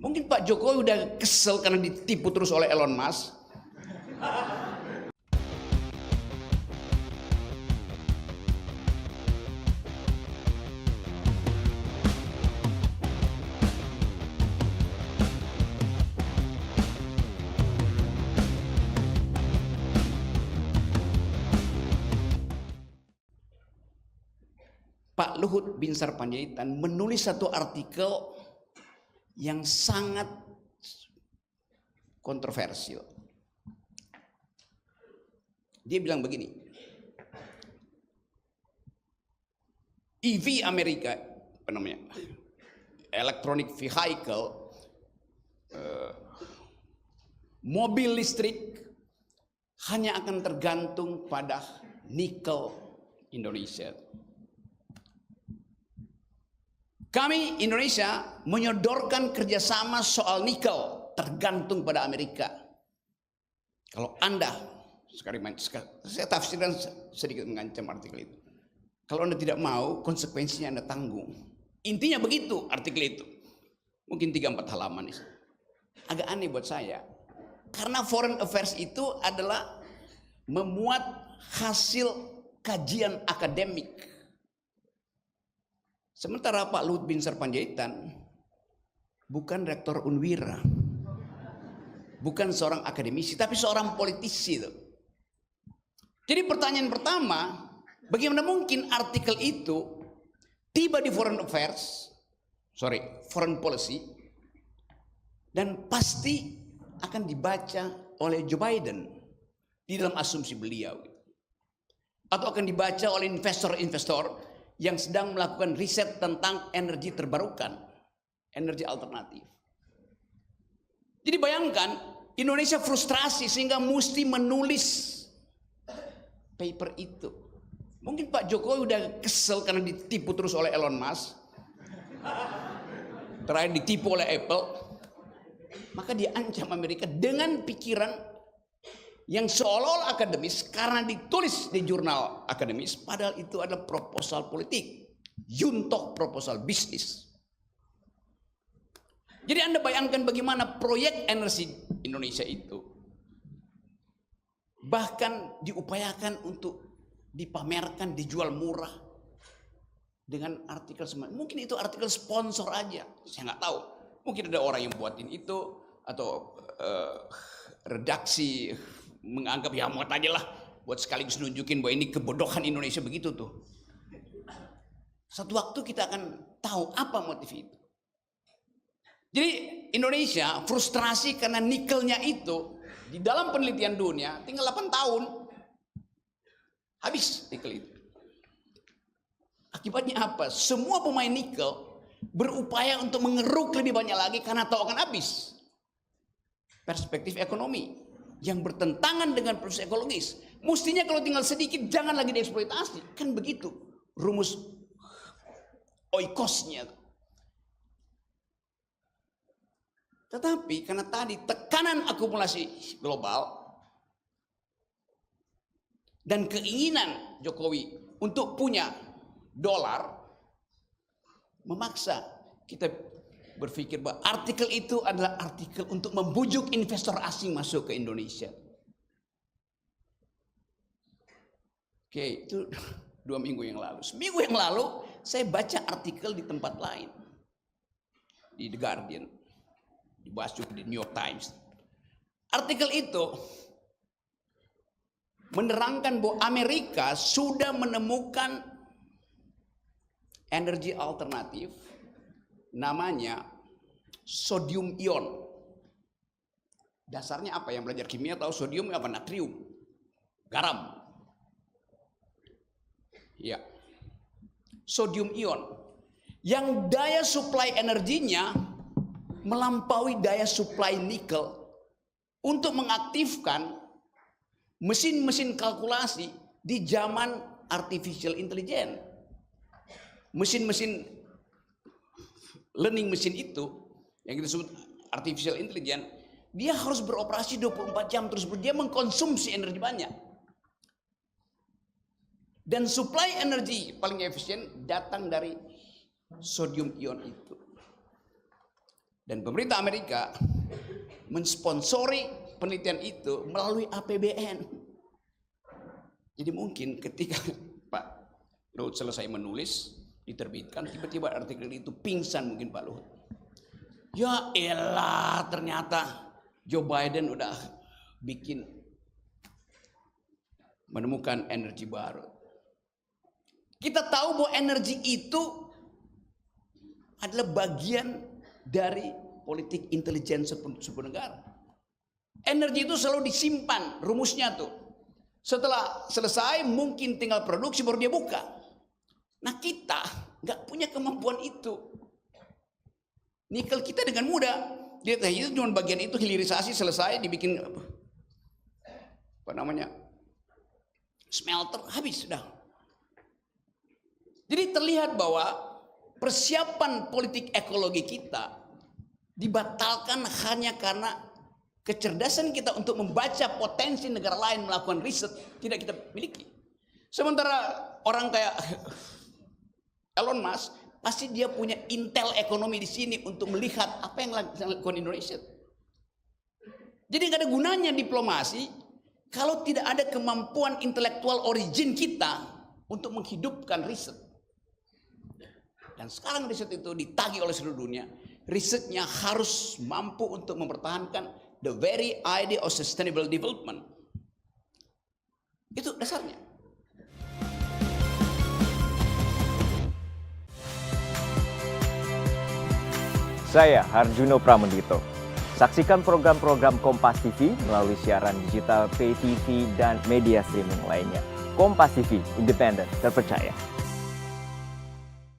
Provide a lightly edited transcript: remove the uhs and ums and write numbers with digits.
Mungkin Pak Jokowi udah kesel karena ditipu terus oleh Elon Musk. Pak Luhut Binsar Panjaitan menulis satu artikel yang sangat kontroversial. Dia bilang begini, EV Amerika, apa namanya, electronic vehicle, mobil listrik hanya akan tergantung pada nikel Indonesia. Kami Indonesia menyodorkan kerjasama soal nikel tergantung pada Amerika. Kalau Anda, saya tafsirkan sedikit mengancam artikel itu. Kalau Anda tidak mau, konsekuensinya Anda tanggung. Intinya begitu artikel itu. Mungkin 3-4 halaman. Agak aneh buat saya. Karena foreign affairs itu adalah memuat hasil kajian akademik. Sementara Pak Luhut Binsar Panjaitan bukan rektor Unwira, bukan seorang akademisi, tapi seorang politisi. Jadi pertanyaan pertama, bagaimana mungkin artikel itu tiba di foreign policy, dan pasti akan dibaca oleh Joe Biden di dalam asumsi beliau, atau akan dibaca oleh investor-investor yang sedang melakukan riset tentang energi terbarukan, energi alternatif. Jadi bayangkan, Indonesia frustrasi sehingga mesti menulis paper itu. Mungkin Pak Jokowi udah kesel karena ditipu terus oleh Elon Musk, terakhir ditipu oleh Apple, maka dia ancam Amerika dengan pikiran yang seolah-olah akademis karena ditulis di jurnal akademis, padahal itu adalah proposal politik, juntoh proposal bisnis. Jadi Anda bayangkan bagaimana proyek energi Indonesia itu bahkan diupayakan untuk dipamerkan, dijual murah dengan artikel semacam. Mungkin itu artikel sponsor aja, saya nggak tahu. Mungkin ada orang yang buatin itu, atau redaksi menganggap ya muat aja lah buat sekaligus nunjukin bahwa ini kebodohan Indonesia, begitu tuh. Satu waktu kita akan tahu apa motif itu. Jadi Indonesia frustrasi karena nikelnya itu di dalam penelitian dunia tinggal 8 tahun habis nikel itu. Akibatnya apa? Semua pemain nikel berupaya untuk mengeruk lebih banyak lagi karena tahu akan habis. Perspektif ekonomi yang bertentangan dengan proses ekologis. Mestinya kalau tinggal sedikit jangan lagi dieksploitasi. Kan begitu rumus oikosnya. Tetapi karena tadi tekanan akumulasi global dan keinginan Jokowi untuk punya dolar, memaksa kita berpikir bahwa artikel itu adalah artikel untuk membujuk investor asing masuk ke Indonesia. Oke, itu 2 minggu yang lalu. Seminggu yang lalu saya baca artikel di tempat lain, di The Guardian, dibahas juga di New York Times. Artikel itu menerangkan bahwa Amerika sudah menemukan energi alternatif namanya sodium ion. Dasarnya apa? Yang belajar kimia tahu sodium apa? Natrium, garam. Ya, sodium ion yang daya suplai energinya melampaui daya suplai nikel untuk mengaktifkan mesin-mesin kalkulasi di zaman artificial intelligence. Mesin-mesin learning mesin itu yang kita sebut artificial intelligence, dia harus beroperasi 24 jam terus, dia mengkonsumsi energi banyak. Dan supply energi paling efisien datang dari sodium ion itu. Dan pemerintah Amerika mensponsori penelitian itu melalui APBN. Jadi mungkin ketika Pak Luhut selesai menulis, diterbitkan, tiba-tiba artikel itu pingsan mungkin Pak Luhut. Ya elah, ternyata Joe Biden udah menemukan energi baru. Kita tahu bahwa energi itu adalah bagian dari politik intelijen sebuah negara. Energi itu selalu disimpan, rumusnya tuh. Setelah selesai mungkin tinggal produksi baru dia buka. Nah kita nggak punya kemampuan itu. Nikel kita dengan mudah, dia itu cuma bagian itu hilirisasi selesai dibikin apa namanya smelter habis sudah. Jadi terlihat bahwa persiapan politik ekologi kita dibatalkan hanya karena kecerdasan kita untuk membaca potensi negara lain melakukan riset tidak kita miliki. Sementara orang kayak Elon Musk pasti dia punya intel ekonomi di sini untuk melihat apa yang dilakukan Indonesia. Jadi nggak ada gunanya diplomasi kalau tidak ada kemampuan intelektual origin kita untuk menghidupkan riset. Dan sekarang riset itu ditagih oleh seluruh dunia. Risetnya harus mampu untuk mempertahankan the very idea of sustainable development. Itu dasarnya. Saya Harjuno Pramendito. Saksikan program-program Kompas TV melalui siaran digital, pay TV, dan media streaming lainnya. Kompas TV, independen, terpercaya.